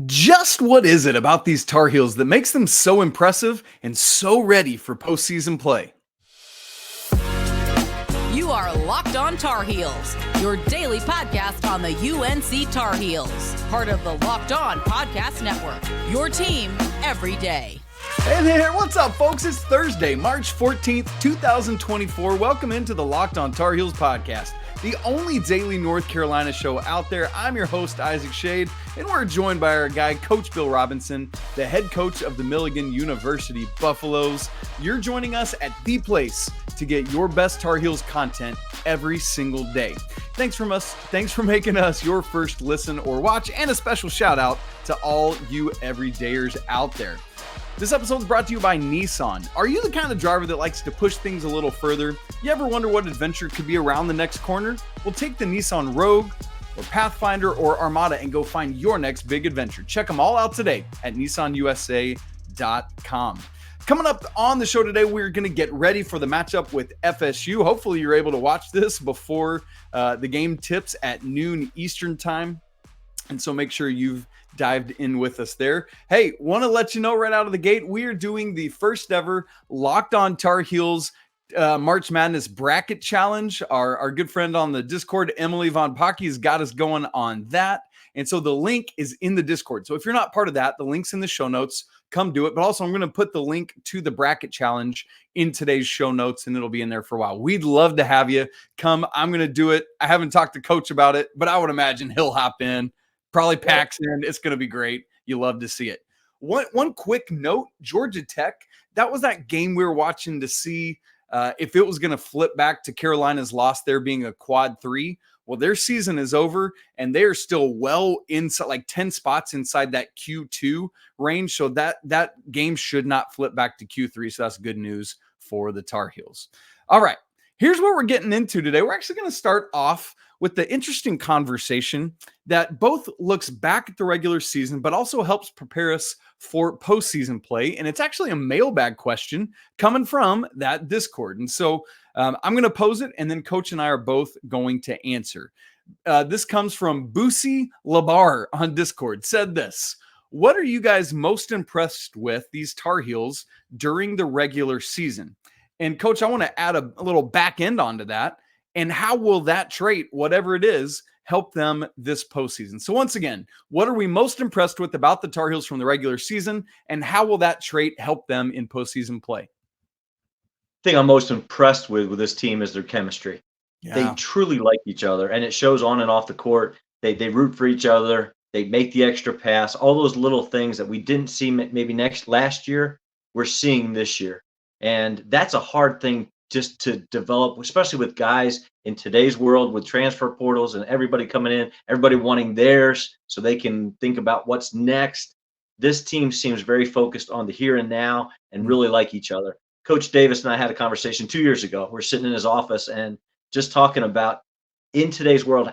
Just what is it about these Tar Heels that makes them so impressive and so ready for postseason play? You are Locked On Tar Heels, your daily podcast on the UNC Tar Heels, part of the Locked On Podcast Network, your team every day. Hey there, what's up, folks? It's Thursday, March 14th, 2024. Welcome into the Locked On Tar Heels podcast, the only daily North Carolina show out there. I'm your host, Isaac Shade, and we're joined by our guy, Coach Bill Robinson, the head coach of the Milligan University Buffaloes. You're joining us at the place to get your best Tar Heels content every single day. Thanks for making us your first listen or watch, and a special shout out to all you everydayers out there. This episode is brought to you by Nissan. Are you the kind of driver that likes to push things a little further? You ever wonder what adventure could be around the next corner? Well, take the Nissan Rogue or Pathfinder or Armada and go find your next big adventure. Check them all out today at nissanusa.com. Coming up on the show today, we're going to get ready for the matchup with FSU. Hopefully you're able to watch this before the game tips at noon Eastern time. And so make sure you've dived in with us there. Hey, want to let you know right out of the gate, we are doing the first ever Locked On Tar Heels March Madness Bracket Challenge. Our good friend on the Discord, Emily Von Pocky, has got us going on that. And so the link is in the Discord. So if you're not part of that, the link's in the show notes. Come do it. But also I'm going to put the link to the bracket challenge in today's show notes, and it'll be in there for a while. We'd love to have you come. I'm going to do it. I haven't talked to Coach about it, but I would imagine he'll hop in. Probably packs in. It's going to be great. You love to see it. One quick note, Georgia Tech, that was that game we were watching to see if it was going to flip back to Carolina's loss there being a quad 3. Well, their season is over, and they are still well inside, like 10 spots inside that Q2 range. So that game should not flip back to Q3. So that's good news for the Tar Heels. All right, here's what we're getting into today. We're actually going to start off with the interesting conversation that both looks back at the regular season, but also helps prepare us for postseason play. And it's actually a mailbag question coming from that Discord. And so I'm going to pose it, and then Coach and I are both going to answer. This comes from Boosie Labar on Discord, said this: what are you guys most impressed with these Tar Heels during the regular season? And Coach, I want to add a little back end onto that. And how will that trait, whatever it is, help them this postseason? So once again, what are we most impressed with about the Tar Heels from the regular season, and how will that trait help them in postseason play? Thing I'm most impressed with this team is their chemistry. Yeah. They truly like each other, and it shows on and off the court. They root for each other. They make the extra pass. All those little things that we didn't see maybe last year, we're seeing this year. And that's a hard thing just to develop, especially with guys in today's world with transfer portals and everybody coming in, everybody wanting theirs so they can think about what's next. This team seems very focused on the here and now and really like each other. Coach Davis and I had a conversation 2 years ago. We're sitting in his office and just talking about, in today's world,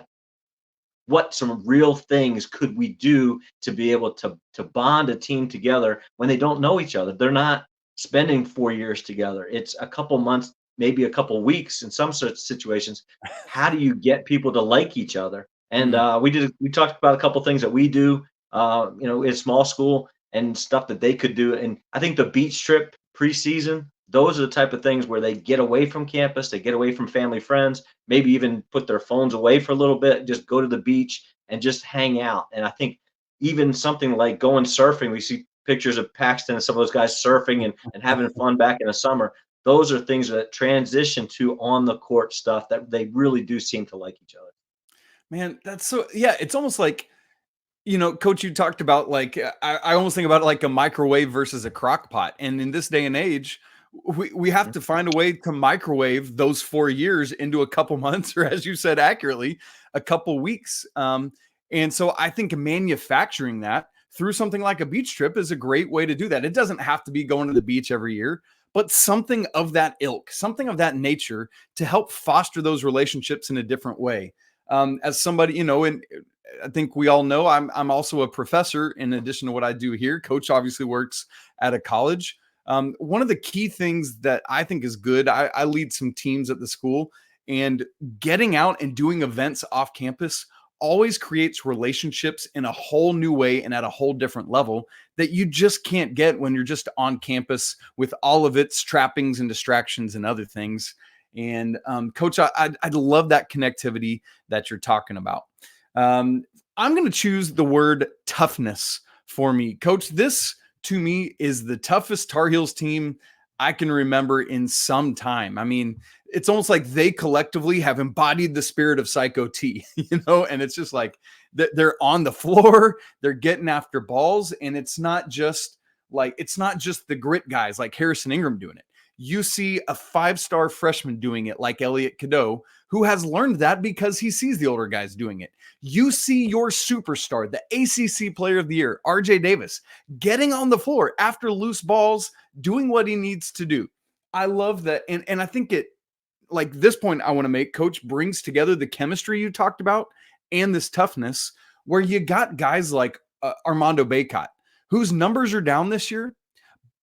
what some real things could we do to be able to bond a team together when they don't know each other. They're not spending 4 years together. It's a couple months, maybe a couple weeks in some such situations. How do you get people to like each other? And we talked about a couple things that we do, in small school and stuff that they could do. And I think the beach trip preseason, those are the type of things where they get away from campus, they get away from family, friends, maybe even put their phones away for a little bit, just go to the beach and just hang out. And I think even something like going surfing, we see pictures of Paxton and some of those guys surfing and having fun back in the summer. Those are things that transition to on the court stuff that they really do seem to like each other. Man, that's so, yeah, it's almost like, Coach, you talked about like, I almost think about it like a microwave versus a crock pot. And in this day and age, we have to find a way to microwave those 4 years into a couple months, or as you said accurately, a couple weeks. And so I think manufacturing that through something like a beach trip is a great way to do that. It doesn't have to be going to the beach every year, but something of that ilk, something of that nature to help foster those relationships in a different way. As somebody, and I think we all know I'm also a professor in addition to what I do here. Coach obviously works at a college. One of the key things that I think is good, I lead some teams at the school, and getting out and doing events off campus always creates relationships in a whole new way and at a whole different level that you just can't get when you're just on campus with all of its trappings and distractions and other things. And Coach, I'd love that connectivity that you're talking about. I'm going to choose the word toughness for me. Coach, this to me is the toughest Tar Heels team I can remember in some time. I mean, it's almost like they collectively have embodied the spirit of Psycho T, and it's just like they're on the floor, they're getting after balls, and it's not just the grit guys like Harrison Ingram doing it. You see a 5-star freshman doing it like Elliot Cadeau, who has learned that because he sees the older guys doing it. You see your superstar, the ACC Player of the Year, RJ Davis, getting on the floor after loose balls, doing what he needs to do. I love that. And I think this point I want to make, Coach, brings together the chemistry you talked about and this toughness where you got guys like Armando Bacot, whose numbers are down this year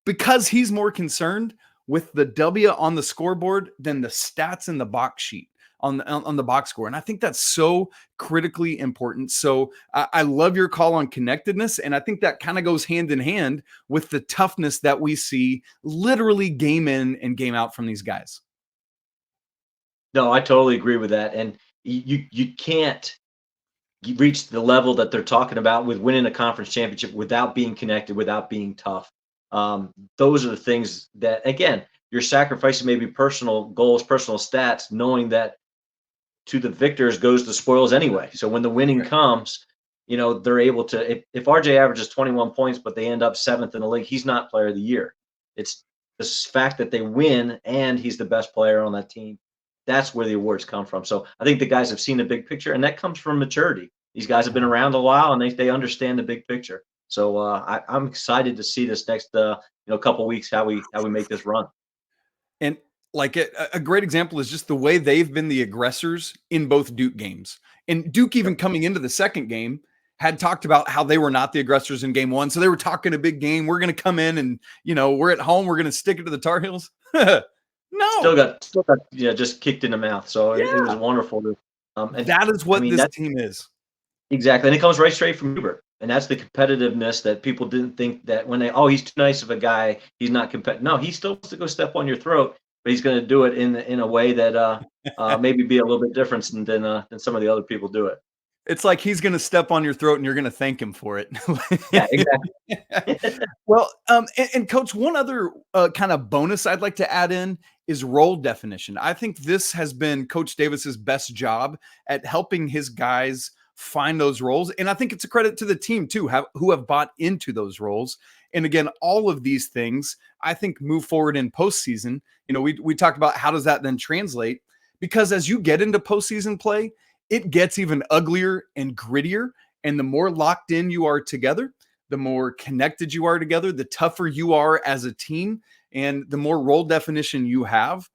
because he's more concerned with the W on the scoreboard than the stats in the box sheet on the box score. And I think that's so critically important. So I love your call on connectedness. And I think that kind of goes hand in hand with the toughness that we see literally game in and game out from these guys. No, I totally agree with that. And you can't reach the level that they're talking about with winning a conference championship without being connected, without being tough. Those are the things that, again, you're sacrificing maybe personal goals, personal stats, knowing that to the victors goes the spoils anyway. So when the winning comes, they're able to, if RJ averages 21 points, but they end up 7th in the league, he's not Player of the Year. It's the fact that they win and he's the best player on that team. That's where the awards come from. So I think the guys have seen the big picture, and that comes from maturity. These guys have been around a while, and they understand the big picture. So I'm excited to see this next couple weeks how we make this run. And like a great example is just the way they've been the aggressors in both Duke games. And Duke, even coming into the second game, had talked about how they were not the aggressors in game one. So they were talking a big game. We're going to come in and, we're at home. We're going to stick it to the Tar Heels. No. Still got just kicked in the mouth. So it was wonderful. And that is what this team is. Exactly. And it comes right straight from Hubert. And that's the competitiveness that people didn't think that when he's too nice of a guy, he's not competitive. No, he still wants to go step on your throat, but he's going to do it in a way that maybe be a little bit different than some of the other people do it. It's like he's going to step on your throat and you're going to thank him for it. Yeah, exactly. Well, and Coach, one other kind of bonus I'd like to add in is role definition. I think this has been Coach Davis's best job at helping his guys find those roles. And I think it's a credit to the team too, who have bought into those roles. And again, all of these things, I think, move forward in postseason. We talked about how does that then translate? Because as you get into postseason play, it gets even uglier and grittier. And the more locked in you are together, the more connected you are together, the tougher you are as a team, and the more role definition you have,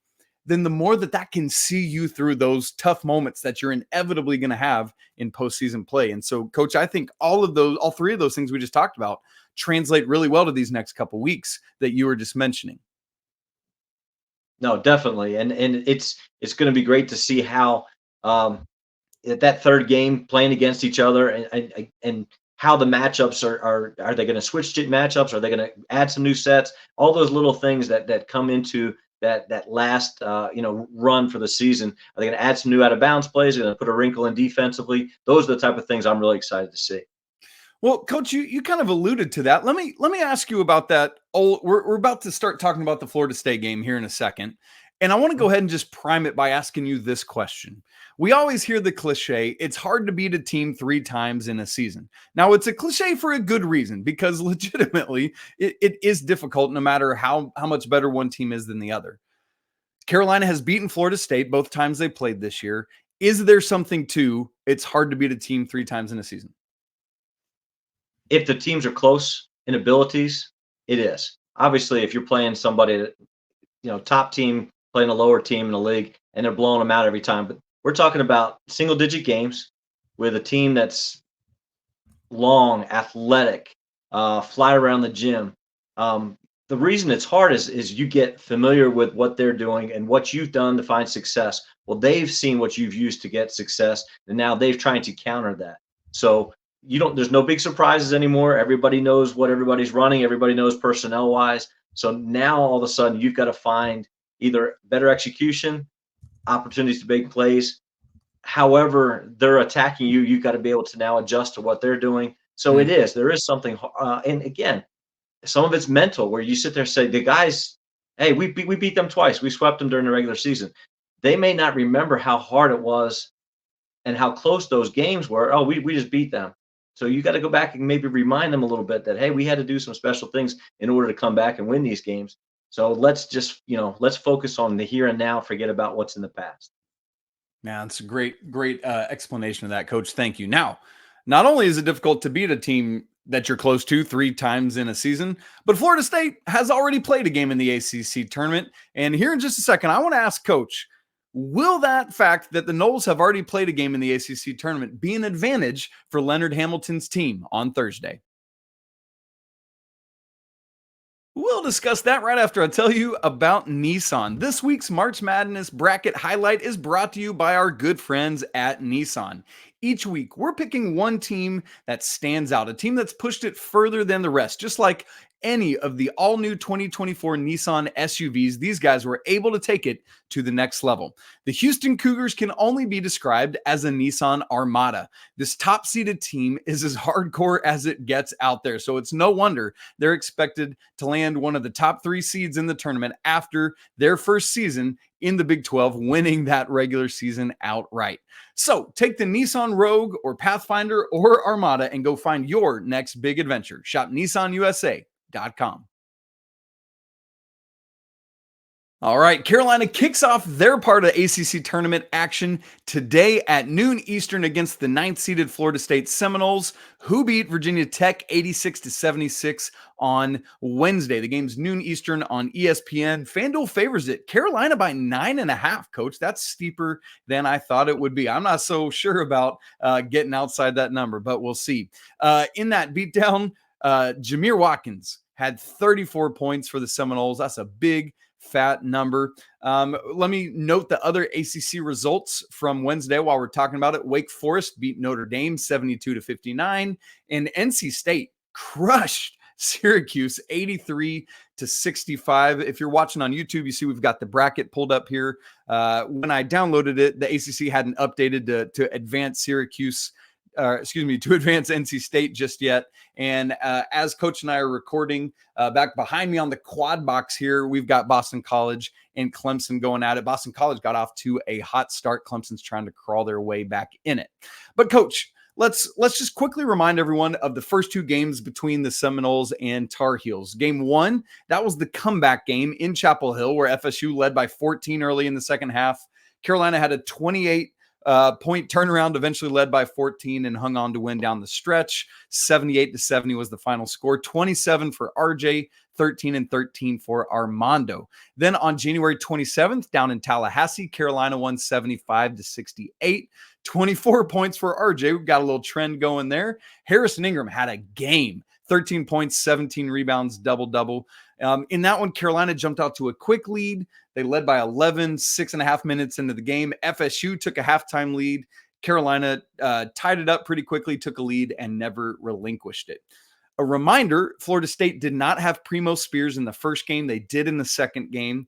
then the more that can see you through those tough moments that you're inevitably going to have in postseason play. And so, Coach, I think all three of those things we just talked about translate really well to these next couple weeks that you were just mentioning. No, definitely. And it's going to be great to see how that third game playing against each other and how the matchups are they going to switch matchups? Are they going to add some new sets? All those little things that come into that last run for the season. Are they going to add some new out of bounds plays? Are they going to put a wrinkle in defensively? Those are the type of things I'm really excited to see. Well, Coach, you kind of alluded to that. Let me ask you about that. We're about to start talking about the Florida State game here in a second. And I want to go ahead and just prime it by asking you this question. We always hear the cliche, it's hard to beat a team 3 times in a season. Now, it's a cliche for a good reason, because legitimately it is difficult no matter how much better one team is than the other. Carolina has beaten Florida State both times they played this year. Is there something to it's hard to beat a team 3 times in a season? If the teams are close in abilities, it is. Obviously, if you're playing somebody that, top team playing a lower team in the league and they're blowing them out every time. But we're talking about single-digit games with a team that's long, athletic, fly around the gym. the reason it's hard is you get familiar with what they're doing and what you've done to find success. Well, they've seen what you've used to get success, and now they've trying to counter that. So there's no big surprises anymore. Everybody knows what everybody's running. Everybody knows personnel wise. So now all of a sudden you've got to find either better execution, opportunities to make plays. However they're attacking you, you've got to be able to now adjust to what they're doing. So there is something, and again, some of it's mental, where you sit there and say, the guys, hey, we beat them twice. We swept them during the regular season. They may not remember how hard it was and how close those games were. Oh, we just beat them. So you got to go back and maybe remind them a little bit that, hey, we had to do some special things in order to come back and win these games. So let's just, let's focus on the here and now, forget about what's in the past. Yeah, it's a great explanation of that, Coach. Thank you. Now, not only is it difficult to beat a team that you're close to 3 times in a season, but Florida State has already played a game in the ACC tournament. And here in just a second, I want to ask Coach, will that fact that the Noles have already played a game in the ACC tournament be an advantage for Leonard Hamilton's team on Thursday? We'll discuss that right after I tell you about Nissan. This week's March Madness bracket highlight is brought to you by our good friends at Nissan. Each week, we're picking one team that stands out, a team that's pushed it further than the rest, just like any of the all-new 2024 Nissan SUVs. These guys were able to take it to the next level. The Houston Cougars can only be described as a Nissan Armada. This top-seeded team is as hardcore as it gets out there, so it's no wonder they're expected to land one of the top 3 seeds in the tournament after their first season in the Big 12, winning that regular season outright. So take the Nissan Rogue or Pathfinder or Armada and go find your next big adventure. Shop NissanUSA.com. All right, Carolina kicks off their part of ACC tournament action today at noon Eastern against the 9th-seeded Florida State Seminoles, who beat Virginia Tech 86-76 on Wednesday. The game's noon Eastern on ESPN. FanDuel favors it. Carolina by 9.5, Coach. That's steeper than I thought it would be. I'm not so sure about getting outside that number, but we'll see. In that beatdown, Jamir Watkins had 34 points for the Seminoles. That's a big fat number. Let me note the other ACC results from Wednesday while we're talking about it. Wake Forest beat Notre Dame 72-59, and NC State crushed Syracuse 83-65. If you're watching on YouTube, you see we've got the bracket pulled up here. When I downloaded it, the ACC hadn't updated to advance Syracuse. To advance NC State just yet. And as Coach and I are recording, back behind me on the quad box here, we've got Boston College and Clemson going at it. Boston College got off to a hot start. Clemson's trying to crawl their way back in it. But Coach, let's just quickly remind everyone of the first 2 games between the Seminoles and Tar Heels. Game 1, that was the comeback game in Chapel Hill, where FSU led by 14 early in the second half. Carolina had a 28 point turnaround, eventually led by 14 and hung on to win down the stretch. 78-70 was the final score. 27 for RJ, 13 and 13 for Armando. Then on January 27th, down in Tallahassee, Carolina won 75-68. 24 points for RJ. We've got a little trend going there. Harrison Ingram had a game. 13 points, 17 rebounds, double-double. In that one, Carolina jumped out to a quick lead. They led by 11, 6.5 minutes into the game. FSU took a halftime lead. Carolina tied it up pretty quickly, took a lead, and never relinquished it. A reminder, Florida State did not have Primo Spears in the first game. They did in the second game.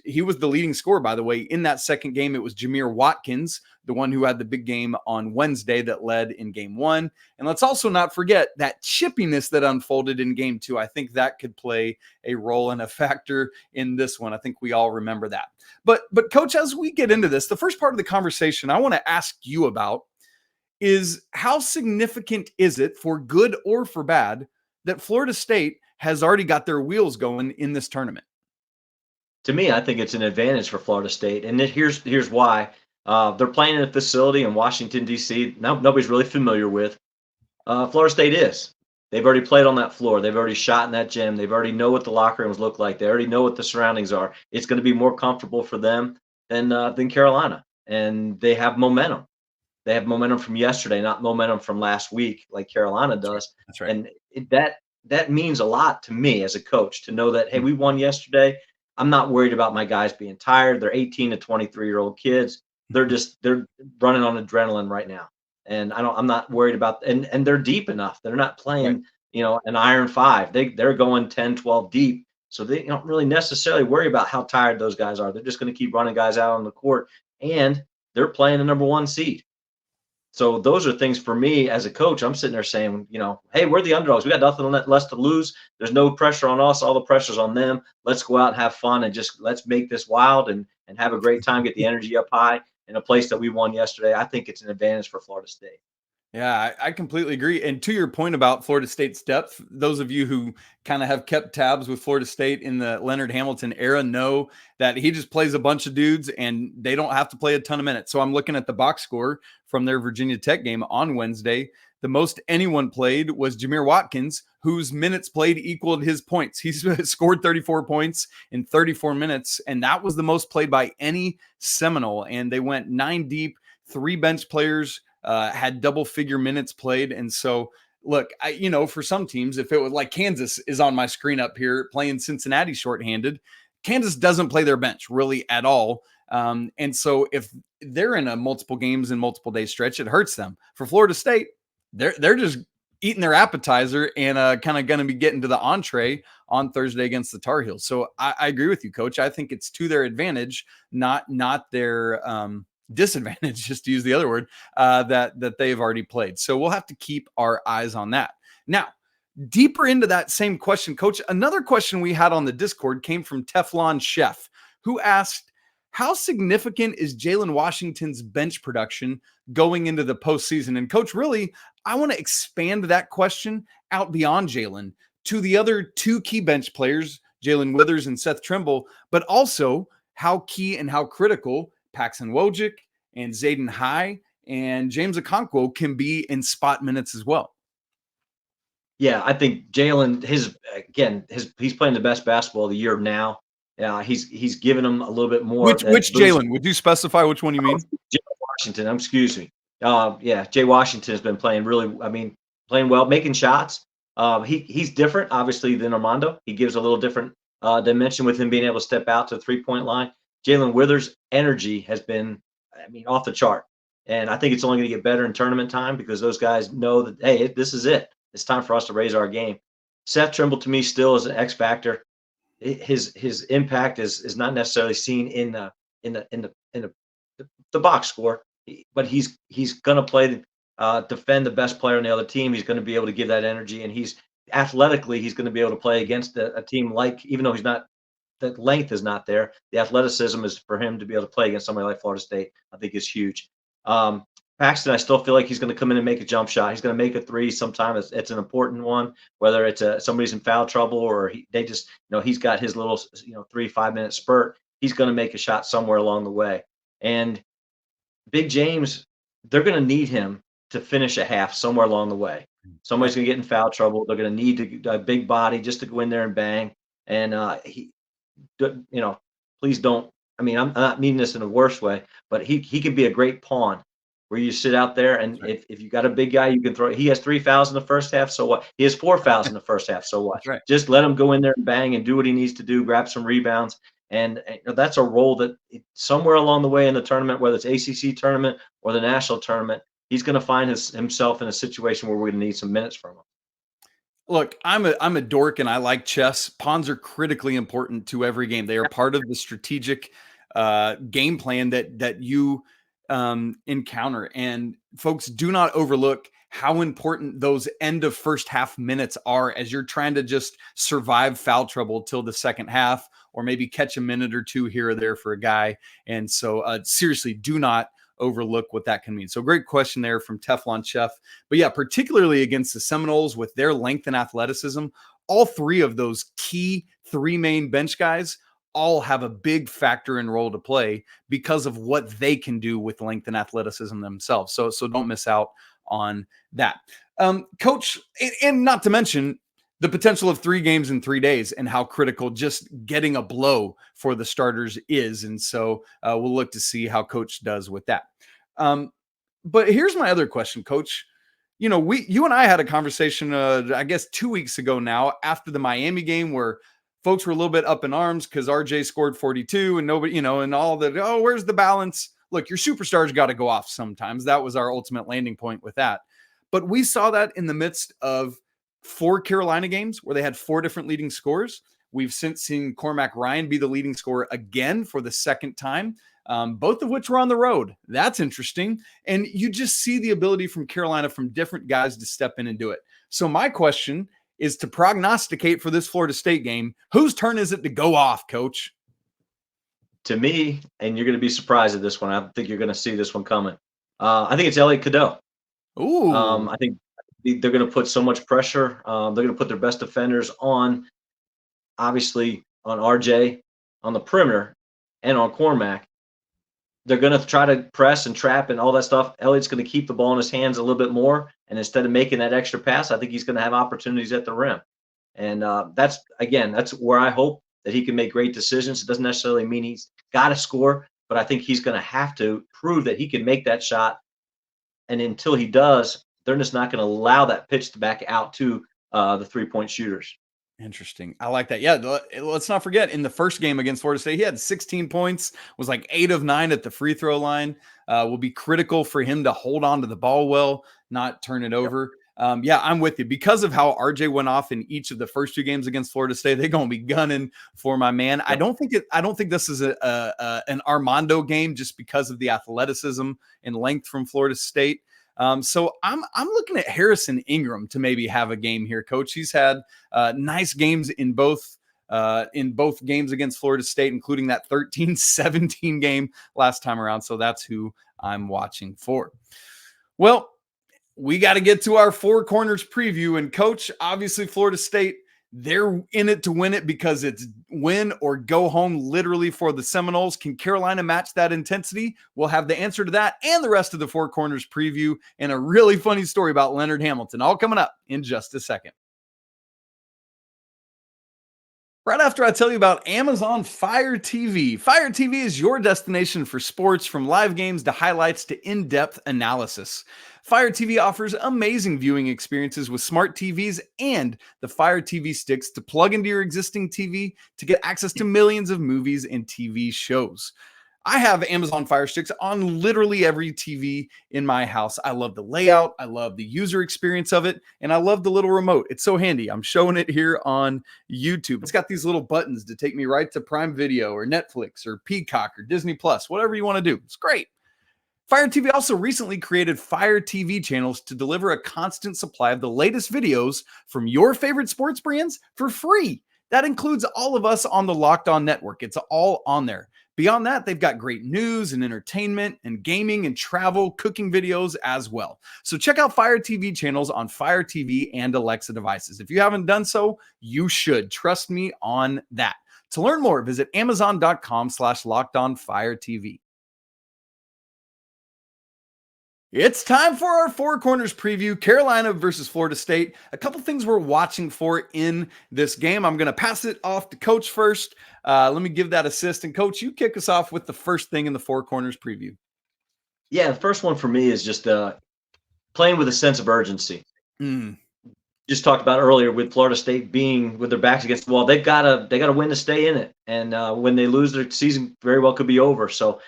He was the leading scorer, by the way. In that second game, it was Jamir Watkins, the one who had the big game on Wednesday that led in game 1. And let's also not forget that chippiness that unfolded in game 2. I think that could play a role and a factor in this one. I think we all remember that. But Coach, as we get into this, the first part of the conversation I want to ask you about is, how significant is it, for good or for bad, that Florida State has already got their wheels going in this tournament? To me, I think it's an advantage for Florida State, and here's why. They're playing in a facility in Washington, D.C. Nobody's really familiar with. Florida State is. They've already played on that floor. They've already shot in that gym. They've already know what the locker rooms look like. They already know what the surroundings are. It's going to be more comfortable for them than Carolina, and they have momentum. They have momentum from yesterday, not momentum from last week like Carolina does. That's right. And that that means a lot to me as a coach to know that, hey, we won yesterday. I'm not worried about my guys being tired. They're 18 to 23-year-old kids. They're running on adrenaline right now. And I'm not worried about, and they're deep enough. They're not playing, an iron five. They're going 10, 12 deep. So they don't really necessarily worry about how tired those guys are. They're just going to keep running guys out on the court, and they're playing the number 1 seed. So those are things for me as a coach. I'm sitting there saying, hey, we're the underdogs. We got nothing less to lose. There's no pressure on us. All the pressure's on them. Let's go out and have fun and just let's make this wild and have a great time, get the energy up high in a place that we won yesterday. I think it's an advantage for Florida State. Yeah, I completely agree. And to your point about Florida State's depth, those of you who kind of have kept tabs with Florida State in the Leonard Hamilton era know that he just plays a bunch of dudes and they don't have to play a ton of minutes. So I'm looking at the box score from their Virginia Tech game on Wednesday. The most anyone played was Jameer Watkins, whose minutes played equaled his points. He scored 34 points in 34 minutes, and that was the most played by any Seminole. And they went 9 deep, 3 bench players had double-figure minutes played. And so, look, for some teams, if it was like Kansas is on my screen up here playing Cincinnati shorthanded, Kansas doesn't play their bench really at all. And so if they're in a multiple games and multiple day stretch, it hurts them. For Florida State, they're just eating their appetizer and kind of going to be getting to the entree on Thursday against the Tar Heels. So I agree with you, Coach. I think it's to their advantage, not their disadvantage, just to use the other word, that they've already played. So we'll have to keep our eyes on that. Now, deeper into that same question, Coach, another question we had on the Discord came from Teflon Chef, who asked, how significant is Jalen Washington's bench production going into the postseason? And Coach, really, I want to expand that question out beyond Jalen to the other 2 key bench players, Jalen Withers and Seth Trimble, but also how key and how critical Paxton Wojcik and Zayden High and James Okonkwo can be in spot minutes as well. Yeah, I think Jalen, he's playing the best basketball of the year now. He's given him a little bit more. Which Jalen? Would you specify which one you mean? Jay Washington. Excuse me. Jay Washington has been playing playing well, making shots. He's different, obviously, than Armando. He gives a little different dimension with him being able to step out to the 3-point line. Jalen Withers' energy has been, off the chart. And I think it's only going to get better in tournament time because those guys know that, hey, this is it. It's time for us to raise our game. Seth Trimble, to me, still is an X factor. His impact is not necessarily seen in the box score, but he's going to play defend the best player on the other team. He's going to be able to give that energy, and he's athletically going to be able to play against a team like, even though he's not, the length is not there, the athleticism is for him to be able to play against somebody like Florida State. I think is huge. Paxton, I still feel like he's going to come in and make a jump shot. He's going to make a 3 sometime. It's an important one, whether it's somebody's in foul trouble or they just, he's got his little, 3-5 minute spurt. He's going to make a shot somewhere along the way. And Big James, they're going to need him to finish a half somewhere along the way. Somebody's going to get in foul trouble. They're going to need a big body just to go in there and bang. And please don't. I'm not meaning this in a worse way, but he could be a great pawn where you sit out there and if you got a big guy, you can throw. He has 3 fouls in the first half, so what? He has 4 fouls in the first half, so what? Right. Just let him go in there and bang and do what he needs to do, grab some rebounds. And that's a role that somewhere along the way in the tournament, whether it's ACC tournament or the national tournament, he's going to find himself in a situation where we're going to need some minutes from him. Look, I'm a dork and I like chess. Pawns are critically important to every game. They are part of the strategic game plan that you encounter. And folks, do not overlook how important those end of first half minutes are as you're trying to just survive foul trouble till the second half, or maybe catch a minute or 2 here or there for a guy. And so seriously, do not overlook what that can mean. So great question there from Teflon Chef. But yeah, particularly against the Seminoles with their length and athleticism, all 3 of those key 3 main bench guys all have a big factor and role to play because of what they can do with length and athleticism themselves. So don't miss out on that. Coach, and not to mention the potential of 3 games in 3 days and how critical just getting a blow for the starters is. And so we'll look to see how Coach does with that. But here's my other question, Coach. you and I had a conversation, I guess 2 weeks ago now, after the Miami game, where folks were a little bit up in arms because RJ scored 42 and nobody, and all that. Oh, where's the balance? Look, your superstars got to go off sometimes. That was our ultimate landing point with that. But we saw that in the midst of 4 Carolina games where they had 4 different leading scorers. We've since seen Cormac Ryan be the leading scorer again for the second time, both of which were on the road. That's interesting. And you just see the ability from Carolina from different guys to step in and do it. So my question is to prognosticate for this Florida State game. Whose turn is it to go off, Coach? To me, and you're going to be surprised at this one, I think you're going to see this one coming. I think it's Elliot Cadeau. Ooh. I think they're going to put so much pressure. They're going to put their best defenders on, obviously, on RJ, on the perimeter, and on Cormac. They're going to try to press and trap and all that stuff. Elliot's going to keep the ball in his hands a little bit more. And instead of making that extra pass, I think he's going to have opportunities at the rim. And that's where I hope that he can make great decisions. It doesn't necessarily mean he's got to score, but I think he's going to have to prove that he can make that shot. And until he does, they're just not going to allow that pitch to back out to the three-point shooters. Interesting. I like that. Yeah, let's not forget, in the first game against Florida State, he had 16 points, was like 8 of 9 at the free throw line. Will be critical for him to hold on to the ball well, not turn it over. Yeah, I'm with you. Because of how RJ went off in each of the first 2 games against Florida State, they're going to be gunning for my man. Yep. I don't think this is an Armando game just because of the athleticism and length from Florida State. So I'm looking at Harrison Ingram to maybe have a game here, Coach. He's had nice games in both games against Florida State, including that 13-17 game last time around. So that's who I'm watching for. Well, we got to get to our 4 corners preview. And Coach, obviously Florida State, they're in it to win it because it's win or go home literally for the Seminoles. Can Carolina match that intensity? We'll have the answer to that and the rest of the 4 corners preview and a really funny story about Leonard Hamilton, all coming up in just a second. Right after I tell you about Amazon Fire TV. Fire TV is your destination for sports, from live games to highlights to in-depth analysis. Fire TV offers amazing viewing experiences with smart TVs and the Fire TV sticks to plug into your existing TV to get access to millions of movies and TV shows. I have Amazon Fire Sticks on literally every TV in my house. I love the layout. I love the user experience of it. And I love the little remote. It's so handy. I'm showing it here on YouTube. It's got these little buttons to take me right to Prime Video or Netflix or Peacock or Disney Plus, whatever you want to do. It's great. Fire TV also recently created Fire TV channels to deliver a constant supply of the latest videos from your favorite sports brands for free. That includes all of us on the Locked On Network. It's all on there. Beyond that, they've got great news and entertainment and gaming and travel, cooking videos as well. So check out Fire TV channels on Fire TV and Alexa devices. If you haven't done so, you should. Trust me on that. To learn more, visit Amazon.com/LockedOnFireTV. It's time for our 4 corners preview, Carolina versus Florida State. A couple things we're watching for in this game. I'm going to pass it off to Coach first. Let me give that assist. And Coach, you kick us off with the first thing in the 4 corners preview. Yeah, the first one for me is just playing with a sense of urgency. Just talked about earlier with Florida State being with their backs against the wall. They gotta win to stay in it. And when they lose, their season very well could be over. So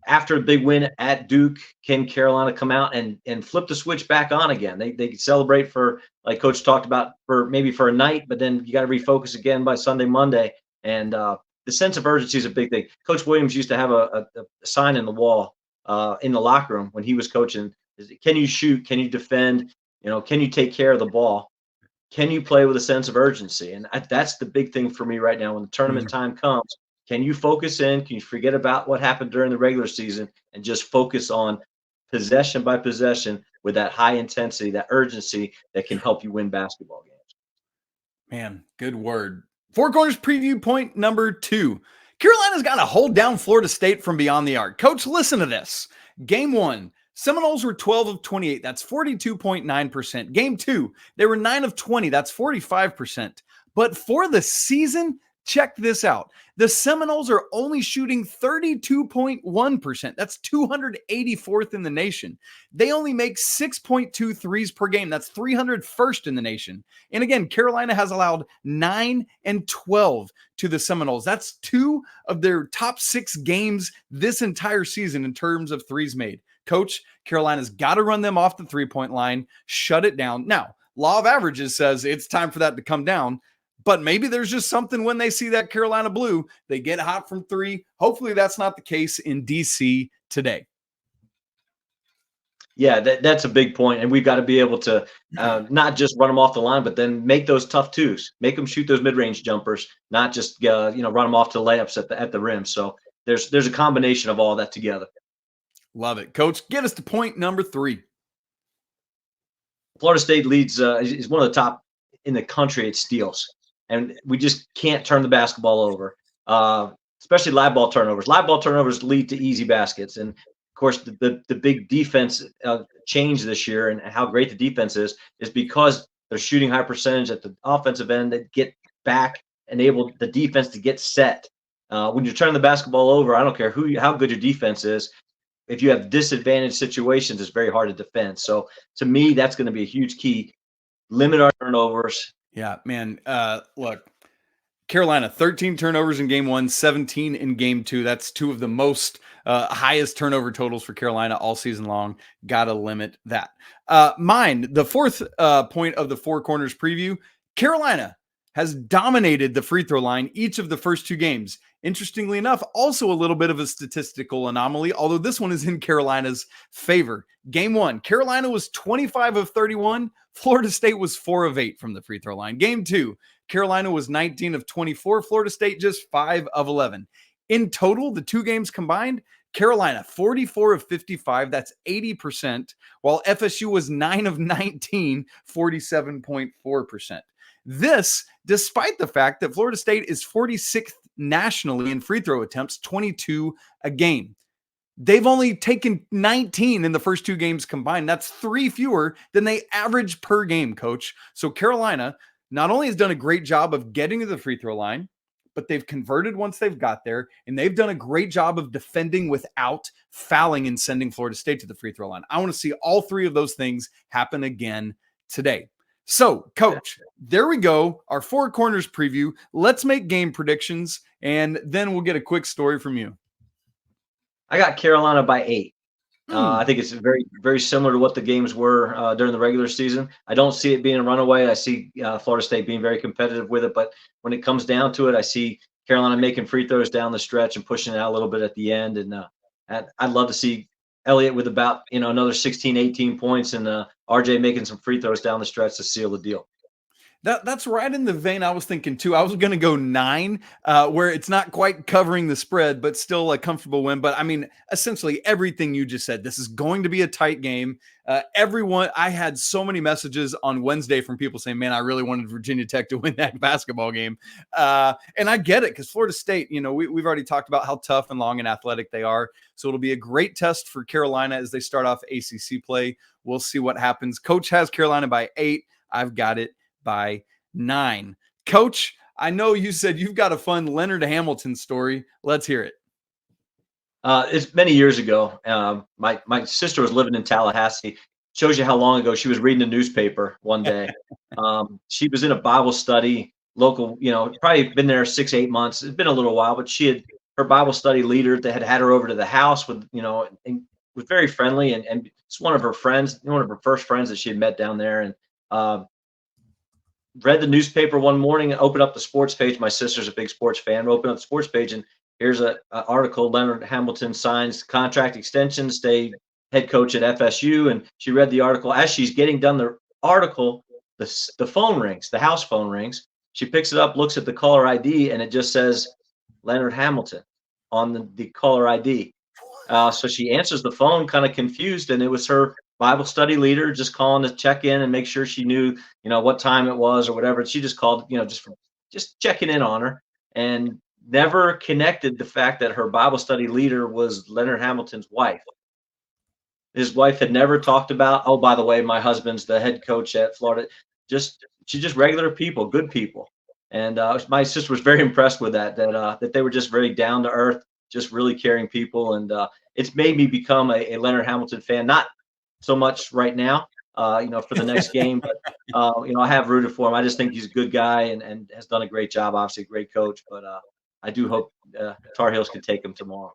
after a big win at Duke, can Carolina come out and flip the switch back on again? They celebrate for, like Coach talked about, for a night, but then you got to refocus again by Sunday, Monday. And the sense of urgency is a big thing. Coach Williams used to have a sign in the wall in the locker room when he was coaching. Can you shoot? Can you defend? Can you take care of the ball? Can you play with a sense of urgency? And that's the big thing for me right now when the tournament time comes. Can you focus in? Can you forget about what happened during the regular season and just focus on possession by possession with that high intensity, that urgency that can help you win basketball games? Man, good word. 4 corners preview point number 2. Carolina's got to hold down Florida State from beyond the arc. Coach, listen to this. Game 1, Seminoles were 12 of 28. That's 42.9%. Game 2, they were 9 of 20. That's 45%. But for the season, Check this out. The Seminoles are only shooting 32.1%. That's 284th in the nation. They only make 6.2 threes per game. That's 301st in the nation. And again, Carolina has allowed 9 and 12 to the Seminoles. That's 2 of their top 6 games this entire season in terms of threes made. Coach, Carolina's got to run them off the three-point line, shut it down. Now, law of averages says it's time for that to come down. But maybe there's just something when they see that Carolina blue, they get hot from 3. Hopefully that's not the case in DC today. Yeah, that's a big point. And we've got to be able to not just run them off the line, but then make those tough twos, make them shoot those mid-range jumpers, not just, run them off to layups at the rim. So there's a combination of all that together. Love it. Coach, get us to point number 3. Florida State leads, is one of the top in the country at steals. And we just can't turn the basketball over, especially live ball turnovers. Live ball turnovers lead to easy baskets. And, of course, the big defense change this year and how great the defense is because they're shooting high percentage at the offensive end that get back, enable the defense to get set. When you're turning the basketball over, I don't care how good your defense is. If you have disadvantaged situations, it's very hard to defend. So, to me, that's going to be a huge key. Limit our turnovers. Yeah, man. Look, Carolina, 13 turnovers in game 1, 17 in game 2. That's 2 of the most highest turnover totals for Carolina all season long. Got to limit that. The fourth point of the Four Corners preview, Carolina has dominated the free throw line each of the first 2 games. Interestingly enough, also a little bit of a statistical anomaly, although this one is in Carolina's favor. Game 1, Carolina was 25 of 31. Florida State was 4 of 8 from the free throw line. Game 2, Carolina was 19 of 24. Florida State just 5 of 11. In total, the 2 games combined, Carolina 44 of 55. That's 80%, while FSU was 9 of 19, 47.4%. This, despite the fact that Florida State is 46th nationally in free throw attempts, 22 a game. They've only taken 19 in the first 2 games combined. That's 3 fewer than they average per game, Coach. So Carolina not only has done a great job of getting to the free throw line, but they've converted once they've got there, and they've done a great job of defending without fouling and sending Florida State to the free throw line. I want to see all 3 of those things happen again today. So, Coach, there we go. Our Four Corners preview. Let's make game predictions, and then we'll get a quick story from you. I got Carolina by 8. I think it's very, very similar to what the games were during the regular season. I don't see it being a runaway. I see Florida State being very competitive with it. But when it comes down to it, I see Carolina making free throws down the stretch and pushing it out a little bit at the end. And I'd love to see Elliot with about another 16, 18 points, and RJ making some free throws down the stretch to seal the deal. That's right in the vein I was thinking too. I was going to go 9, where it's not quite covering the spread, but still a comfortable win. But I mean, essentially everything you just said. This is going to be a tight game. I had so many messages on Wednesday from people saying, "Man, I really wanted Virginia Tech to win that basketball game," and I get it because Florida State. We've already talked about how tough and long and athletic they are. So it'll be a great test for Carolina as they start off ACC play. We'll see what happens. Coach has Carolina by 8. I've got it by 9. Coach, I know you said you've got a fun Leonard Hamilton story. Let's hear it. It's many years ago. My sister was living in Tallahassee. Shows you how long ago she was reading a newspaper one day. She was in a Bible study, local, probably been there 6, 8 months. It's been a little while, but her Bible study leader that had her over to the house with, and was very friendly. And it's one of her friends, one of her first friends that she had met down there. And, read the newspaper one morning and opened up the sports page. My sister's a big sports fan. Opened up the sports page, and here's an article. Leonard Hamilton signs contract extension, stay head coach at FSU. And she read the article. As she's getting done the article, the phone rings, the house phone rings. She picks it up, looks at the caller ID, and it just says Leonard Hamilton on the caller ID. So she answers the phone kind of confused, and it was her Bible study leader just calling to check in and make sure she knew, what time it was or whatever. She just called, just checking in on her, and never connected the fact that her Bible study leader was Leonard Hamilton's wife. His wife had never talked about, oh, by the way, my husband's the head coach at Florida. She's just regular people, good people. And my sister was very impressed with that they were just very down to earth, just really caring people. And it's made me become a Leonard Hamilton fan, not so much right now, for the next game, but I have rooted for him. I just think he's a good guy and has done a great job, obviously a great coach, but I do hope Tar Heels can take him tomorrow.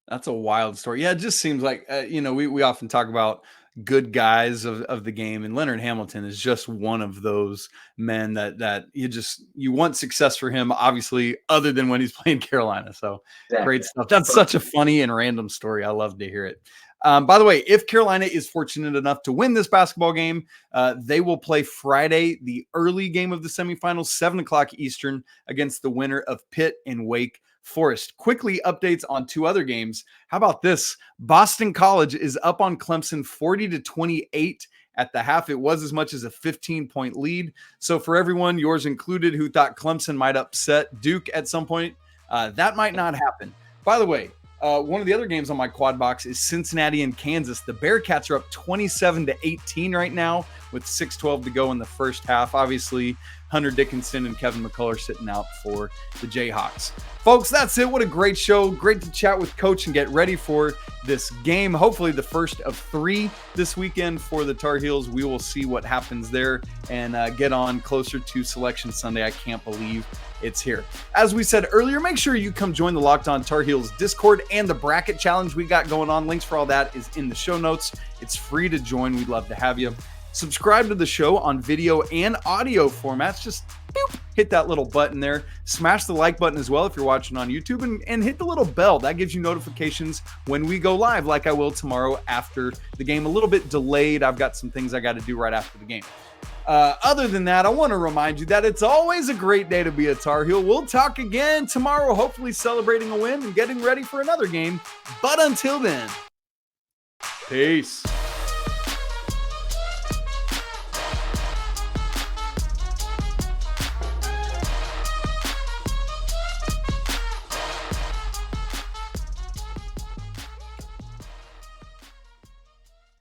That's a wild story. Yeah, it just seems like, we often talk about good guys of the game, and Leonard Hamilton is just one of those men that you want success for him, obviously, other than when he's playing Carolina. So Exactly. Great stuff. That's such a funny and random story. I love to hear it. By the way, if Carolina is fortunate enough to win this basketball game, they will play Friday, the early game of the semifinals, 7:00 Eastern, against the winner of Pitt and Wake Forest. Quickly, updates on two other games. How about this? Boston College is up on Clemson 40-28 at the half. It was as much as a 15-point lead. So for everyone, yours included, who thought Clemson might upset Duke at some point, that might not happen. By the way, one of the other games on my quad box is Cincinnati and Kansas. The Bearcats are up 27-18 right now with 6:12 to go in the first half. Obviously, Hunter Dickinson and Kevin McCullough sitting out for the Jayhawks. Folks, that's it. What a great show. Great to chat with Coach and get ready for this game. Hopefully the first of 3 this weekend for the Tar Heels. We will see what happens there and get on closer to Selection Sunday. I can't believe it's here. As we said earlier, make sure you come join the Locked On Tar Heels Discord and the bracket challenge we got going on. Links for all that is in the show notes. It's free to join. We'd love to have you. Subscribe to the show on video and audio formats. Just hit that little button there. Smash the like button as well if you're watching on YouTube, and hit the little bell. That gives you notifications when we go live, like I will tomorrow after the game. A little bit delayed. I've got some things I got to do right after the game. Other than that, I want to remind you that it's always a great day to be a Tar Heel. We'll talk again tomorrow, hopefully celebrating a win and getting ready for another game. But until then, peace.